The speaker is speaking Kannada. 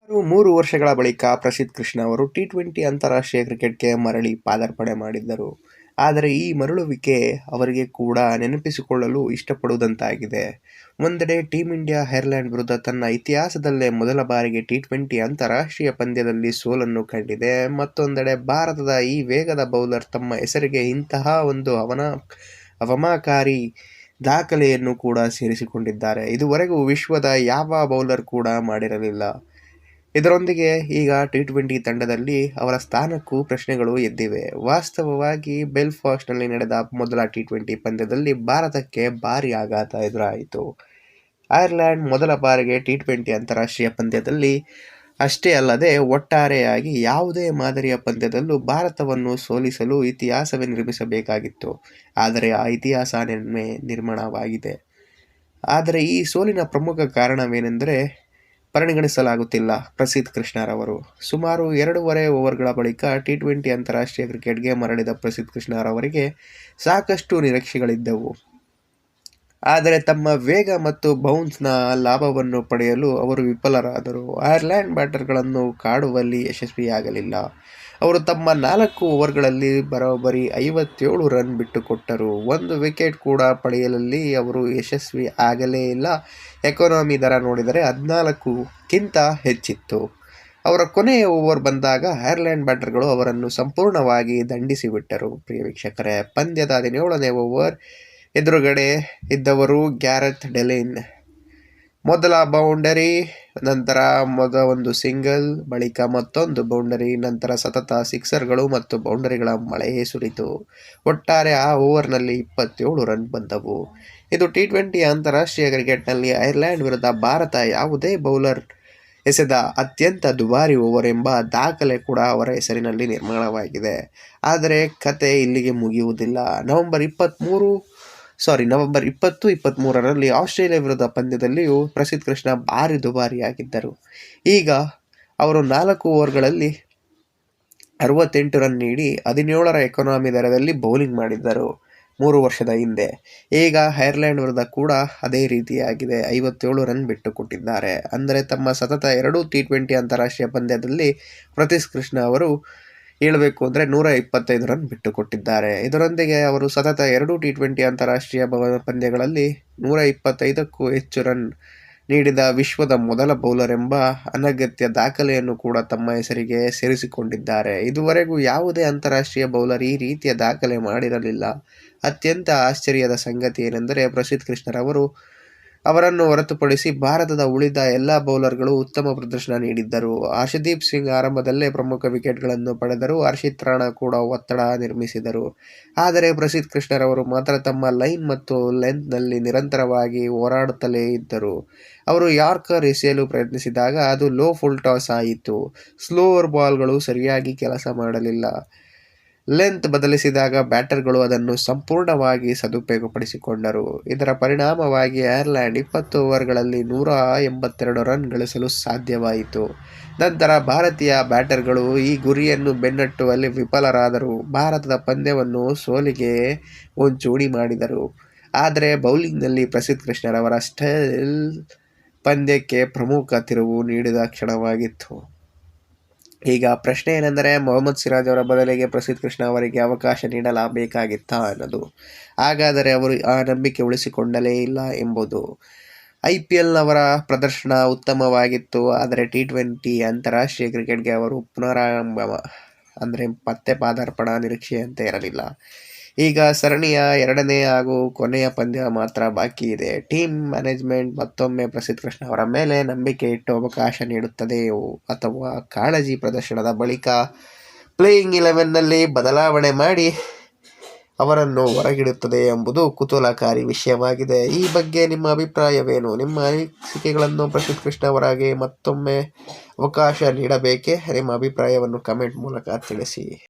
3 ವರ್ಷಗಳ ಬಳಿಕ ಪ್ರಸಿದ್ಧ ಕೃಷ್ಣ ಅವರು ಟಿ20 ಅಂತಾರಾಷ್ಟ್ರೀಯ ಕ್ರಿಕೆಟ್ಗೆ ಮರಳಿ ಪಾದಾರ್ಪಣೆ ಮಾಡಿದ್ದರು. ಆದರೆ ಈ ಮರಳುವಿಕೆ ಅವರಿಗೆ ಕೂಡ ನೆನಪಿಸಿಕೊಳ್ಳಲು ಇಷ್ಟಪಡುವಂತಾಗಿದೆ. ಒಂದೆಡೆ ಟೀಮ್ ಇಂಡಿಯಾ ಐರ್ಲೆಂಡ್ ವಿರುದ್ಧ ತನ್ನ ಇತಿಹಾಸದಲ್ಲೇ ಮೊದಲ ಬಾರಿಗೆ ಟಿ20 ಅಂತಾರಾಷ್ಟ್ರೀಯ ಪಂದ್ಯದಲ್ಲಿ ಸೋಲನ್ನು ಕಂಡಿದೆ. ಮತ್ತೊಂದೆಡೆ ಭಾರತದ ಈ ವೇಗದ ಬೌಲರ್ ತಮ್ಮ ಹೆಸರಿಗೆ ಇಂತಹ ಒಂದು ಅವಮಾನಕಾರಿ ದಾಖಲೆಯನ್ನು ಕೂಡ ಸೇರಿಸಿಕೊಂಡಿದ್ದಾರೆ. ಇದುವರೆಗೂ ವಿಶ್ವದ ಯಾವ ಬೌಲರ್ ಕೂಡ ಮಾಡಿರಲಿಲ್ಲ. ಇದರೊಂದಿಗೆ ಈಗ ಟಿ20 ತಂಡದಲ್ಲಿ ಅವರ ಸ್ಥಾನಕ್ಕೂ ಪ್ರಶ್ನೆಗಳು ಎದ್ದಿವೆ. ವಾಸ್ತವವಾಗಿ ಬೆಲ್ಫಾಸ್ಟ್ನಲ್ಲಿ ನಡೆದ ಮೊದಲ ಟಿ20 ಪಂದ್ಯದಲ್ಲಿ ಭಾರತಕ್ಕೆ ಭಾರೀ ಆಘಾತ ಎದುರಾಯಿತು. ಐರ್ಲೆಂಡ್ ಮೊದಲ ಬಾರಿಗೆ ಟಿ20 ಅಂತಾರಾಷ್ಟ್ರೀಯ ಪಂದ್ಯದಲ್ಲಿ ಅಷ್ಟೇ ಅಲ್ಲದೆ ಒಟ್ಟಾರೆಯಾಗಿ ಯಾವುದೇ ಮಾದರಿಯ ಪಂದ್ಯದಲ್ಲೂ ಭಾರತವನ್ನು ಸೋಲಿಸಲು ಇತಿಹಾಸವೇ ನಿರ್ಮಿಸಬೇಕಾಗಿತ್ತು. ಆದರೆ ಆ ಇತಿಹಾಸ ನಿರ್ಮಾಣವಾಗಿದೆ. ಆದರೆ ಈ ಸೋಲಿನ ಪ್ರಮುಖ ಕಾರಣವೇನೆಂದರೆ ಪರಿಗಣಿಸಲಾಗುತ್ತಿಲ್ಲ. ಪ್ರಸಿದ್ಧ ಕೃಷ್ಣರವರು ಸುಮಾರು 2.5 ಓವರ್ಗಳ ಬಳಿಕ ಟಿ20 ಅಂತಾರಾಷ್ಟ್ರೀಯ ಕ್ರಿಕೆಟ್ಗೆ ಮರಳಿದ ಪ್ರಸಿದ್ಧ ಕೃಷ್ಣರವರಿಗೆ ಸಾಕಷ್ಟು ನಿರೀಕ್ಷೆಗಳಿದ್ದವು. ಆದರೆ ತಮ್ಮ ವೇಗ ಮತ್ತು ಬೌನ್ಸ್ನ ಲಾಭವನ್ನು ಪಡೆಯಲು ಅವರು ವಿಫಲರಾದರು. ಐರ್ಲೆಂಡ್ ಬ್ಯಾಟರ್ಗಳನ್ನು ಕಾಡುವಲ್ಲಿ ಯಶಸ್ವಿಯಾಗಲಿಲ್ಲ. ಅವರು ತಮ್ಮ 4 ಓವರ್ಗಳಲ್ಲಿ ಬರೋಬ್ಬರಿ 57 ರನ್ ಬಿಟ್ಟುಕೊಟ್ಟರು. ಒಂದು ವಿಕೆಟ್ ಕೂಡ ಪಡೆಯುವಲ್ಲಿ ಅವರು ಯಶಸ್ವಿ ಆಗಲೇ ಇಲ್ಲ. ಎಕಾನಮಿ ದರ ನೋಡಿದರೆ 14ಕ್ಕಿಂತ ಹೆಚ್ಚಿತ್ತು. ಅವರ ಕೊನೆಯ ಓವರ್ ಬಂದಾಗ ಐರ್ಲೆಂಡ್ ಬ್ಯಾಟರ್ಗಳು ಅವರನ್ನು ಸಂಪೂರ್ಣವಾಗಿ ದಂಡಿಸಿಬಿಟ್ಟರು. ಪ್ರಿಯ ವೀಕ್ಷಕರೇ, ಪಂದ್ಯದ 17ನೇ ಓವರ್ ಎದುರುಗಡೆ ಇದ್ದವರು ಗ್ಯಾರೆತ್ ಡೆಲಿನ್. ಮೊದಲ ಬೌಂಡರಿ, ನಂತರ ಒಂದು ಸಿಂಗಲ್, ಬಳಿಕ ಮತ್ತೊಂದು ಬೌಂಡರಿ, ನಂತರ ಸತತ ಸಿಕ್ಸರ್ಗಳು ಮತ್ತು ಬೌಂಡರಿಗಳ ಮಳೆ ಸುರಿತು. ಒಟ್ಟಾರೆ ಆ ಓವರ್ನಲ್ಲಿ 27 ರನ್ ಬಂದವು. ಇದು ಟಿ20 ಅಂತಾರಾಷ್ಟ್ರೀಯ ಕ್ರಿಕೆಟ್ನಲ್ಲಿ ಐರ್ಲೆಂಡ್ ವಿರುದ್ಧ ಭಾರತ ಯಾವುದೇ ಬೌಲರ್ ಎಸೆದ ಅತ್ಯಂತ ದುಬಾರಿ ಓವರ್ ಎಂಬ ದಾಖಲೆ ಕೂಡ ಅವರ ಹೆಸರಿನಲ್ಲಿ ನಿರ್ಮಾಣವಾಗಿದೆ. ಆದರೆ ಕತೆ ಇಲ್ಲಿಗೆ ಮುಗಿಯುವುದಿಲ್ಲ. ನವೆಂಬರ್ 20-23ರಲ್ಲಿ ಆಸ್ಟ್ರೇಲಿಯಾ ವಿರುದ್ಧ ಪಂದ್ಯದಲ್ಲಿಯೂ ಪ್ರಸಿದ್ಧ ಕೃಷ್ಣ ಭಾರೀ ದುಬಾರಿಯಾಗಿದ್ದರು. ಈಗ ಅವರು 4 ಓವರ್ಗಳಲ್ಲಿ 68 ರನ್ ನೀಡಿ 17ರ ಎಕಾನಮಿ ದರದಲ್ಲಿ ಬೌಲಿಂಗ್ ಮಾಡಿದ್ದರು 3 ವರ್ಷದ ಹಿಂದೆ. ಈಗ ಐರ್ಲೆಂಡ್ ವಿರುದ್ಧ ಕೂಡ ಅದೇ ರೀತಿಯಾಗಿದೆ. 57 ರನ್ ಬಿಟ್ಟುಕೊಟ್ಟಿದ್ದಾರೆ. ಅಂದರೆ ತಮ್ಮ ಸತತ 2 ಟಿ20 ಅಂತಾರಾಷ್ಟ್ರೀಯ ಪಂದ್ಯದಲ್ಲಿ ಪ್ರಸಿದ್ಧ ಕೃಷ್ಣ ಅವರು ಹೇಳಬೇಕು ಅಂದರೆ 125 ರನ್ ಬಿಟ್ಟುಕೊಟ್ಟಿದ್ದಾರೆ. ಇದರೊಂದಿಗೆ ಅವರು ಸತತ 2 ಟಿ20 ಅಂತಾರಾಷ್ಟ್ರೀಯ ಪಂದ್ಯಗಳಲ್ಲಿ 125ಕ್ಕೂ ಹೆಚ್ಚು ರನ್ ನೀಡಿದ ವಿಶ್ವದ ಮೊದಲ ಬೌಲರ್ ಎಂಬ ಅನಗತ್ಯ ದಾಖಲೆಯನ್ನು ಕೂಡ ತಮ್ಮ ಹೆಸರಿಗೆ ಸೇರಿಸಿಕೊಂಡಿದ್ದಾರೆ. ಇದುವರೆಗೂ ಯಾವುದೇ ಅಂತಾರಾಷ್ಟ್ರೀಯ ಬೌಲರ್ ಈ ರೀತಿಯ ದಾಖಲೆ ಮಾಡಿರಲಿಲ್ಲ. ಅತ್ಯಂತ ಆಶ್ಚರ್ಯದ ಸಂಗತಿ ಏನೆಂದರೆ ಪ್ರಸಿದ್ಧ ಕೃಷ್ಣರವರು ಅವರನ್ನು ಹೊರತುಪಡಿಸಿ ಭಾರತದ ಉಳಿದ ಎಲ್ಲ ಬೌಲರ್ಗಳು ಉತ್ತಮ ಪ್ರದರ್ಶನ ನೀಡಿದ್ದರು. ಹರ್ಷದೀಪ್ ಸಿಂಗ್ ಆರಂಭದಲ್ಲೇ ಪ್ರಮುಖ ವಿಕೆಟ್ಗಳನ್ನು ಪಡೆದರು. ಹರ್ಷಿತ್ ರಾಣಾ ಕೂಡ ಒತ್ತಡ ನಿರ್ಮಿಸಿದರು. ಆದರೆ ಪ್ರಸಿದ್ಧ ಕೃಷ್ಣರವರು ಮಾತ್ರ ತಮ್ಮ ಲೈನ್ ಮತ್ತು ಲೆಂತ್ನಲ್ಲಿ ನಿರಂತರವಾಗಿ ಹೋರಾಡುತ್ತಲೇ ಇದ್ದರು. ಅವರು ಯಾರ್ಕರ್ ಎಸೆಯಲು ಪ್ರಯತ್ನಿಸಿದಾಗ ಅದು ಲೋ ಫುಲ್ ಟಾಸ್ ಆಯಿತು. ಸ್ಲೋವರ್ ಬಾಲ್ಗಳು ಸರಿಯಾಗಿ ಕೆಲಸ ಮಾಡಲಿಲ್ಲ. ಲೆಂತ್ ಬದಲಿಸಿದಾಗ ಬ್ಯಾಟರ್ಗಳು ಅದನ್ನು ಸಂಪೂರ್ಣವಾಗಿ ಸದುಪಯೋಗಪಡಿಸಿಕೊಂಡರು. ಇದರ ಪರಿಣಾಮವಾಗಿ ಐರ್ಲೆಂಡ್ 20 ಓವರ್ಗಳಲ್ಲಿ 182 ರನ್ ಗಳಿಸಲು ಸಾಧ್ಯವಾಯಿತು. ನಂತರ ಭಾರತೀಯ ಬ್ಯಾಟರ್ಗಳು ಈ ಗುರಿಯನ್ನು ಬೆನ್ನಟ್ಟುವಲ್ಲಿ ವಿಫಲರಾದರು. ಭಾರತದ ಪಂದ್ಯವನ್ನು ಸೋಲಿಗೆ ಮುಂಚೂಣಿ ಮಾಡಿದರು. ಆದರೆ ಬೌಲಿಂಗ್ನಲ್ಲಿ ಪ್ರಸಿದ್ಧ ಕೃಷ್ಣರವರ ಸ್ಟೈಲ್ ಪಂದ್ಯಕ್ಕೆ ಪ್ರಮುಖ ತಿರುವು ನೀಡಿದ ಕ್ಷಣವಾಗಿತ್ತು. ಈಗ ಪ್ರಶ್ನೆ ಏನೆಂದರೆ ಮೊಹಮ್ಮದ್ ಸಿರಾಜ್ ಅವರ ಬದಲಿಗೆ ಪ್ರಸಿದ್ಧ ಕೃಷ್ಣ ಅವರಿಗೆ ಅವಕಾಶ ನೀಡಲೇಬೇಕಾಗಿತ್ತಾ ಅನ್ನೋದು. ಹಾಗಾದರೆ ಅವರು ಆ ನಂಬಿಕೆ ಉಳಿಸಿಕೊಂಡಲೇ ಇಲ್ಲ ಎಂಬುದು. IPLನವರ ಪ್ರದರ್ಶನ ಉತ್ತಮವಾಗಿತ್ತು. ಆದರೆ ಟಿ20 ಅಂತಾರಾಷ್ಟ್ರೀಯ ಕ್ರಿಕೆಟ್ಗೆ ಅವರು ಮತ್ತೆ ಪಾದಾರ್ಪಣಾ ನಿರೀಕ್ಷೆಯಂತೆ ಇರಲಿಲ್ಲ. ಈಗ ಸರಣಿಯ 2ನೇ ಹಾಗೂ ಕೊನೆಯ ಪಂದ್ಯ ಮಾತ್ರ ಬಾಕಿ ಇದೆ. ಟೀಮ್ ಮ್ಯಾನೇಜ್ಮೆಂಟ್ ಮತ್ತೊಮ್ಮೆ ಪ್ರಸಿದ್ಧ ಕೃಷ್ಣ ಅವರ ಮೇಲೆ ನಂಬಿಕೆ ಇಟ್ಟು ಅವಕಾಶ ನೀಡುತ್ತದೆಯೋ ಅಥವಾ ಕಾಳಜಿ ಪ್ರದರ್ಶನದ ಬಳಿಕ ಪ್ಲೇಯಿಂಗ್ 11ನಲ್ಲಿ ಬದಲಾವಣೆ ಮಾಡಿ ಅವರನ್ನು ಹೊರಗಿಡುತ್ತದೆ ಎಂಬುದು ಕುತೂಹಲಕಾರಿ ವಿಷಯವಾಗಿದೆ. ಈ ಬಗ್ಗೆ ನಿಮ್ಮ ಅಭಿಪ್ರಾಯವೇನು? ನಿಮ್ಮ ಅನಿಸಿಕೆಗಳನ್ನು ಪ್ರಸಿದ್ಧ ಕೃಷ್ಣ ಅವರಿಗೆ ಮತ್ತೊಮ್ಮೆ ಅವಕಾಶ ನೀಡಬೇಕೇ? ನಿಮ್ಮ ಅಭಿಪ್ರಾಯವನ್ನು ಕಮೆಂಟ್ ಮೂಲಕ ತಿಳಿಸಿ.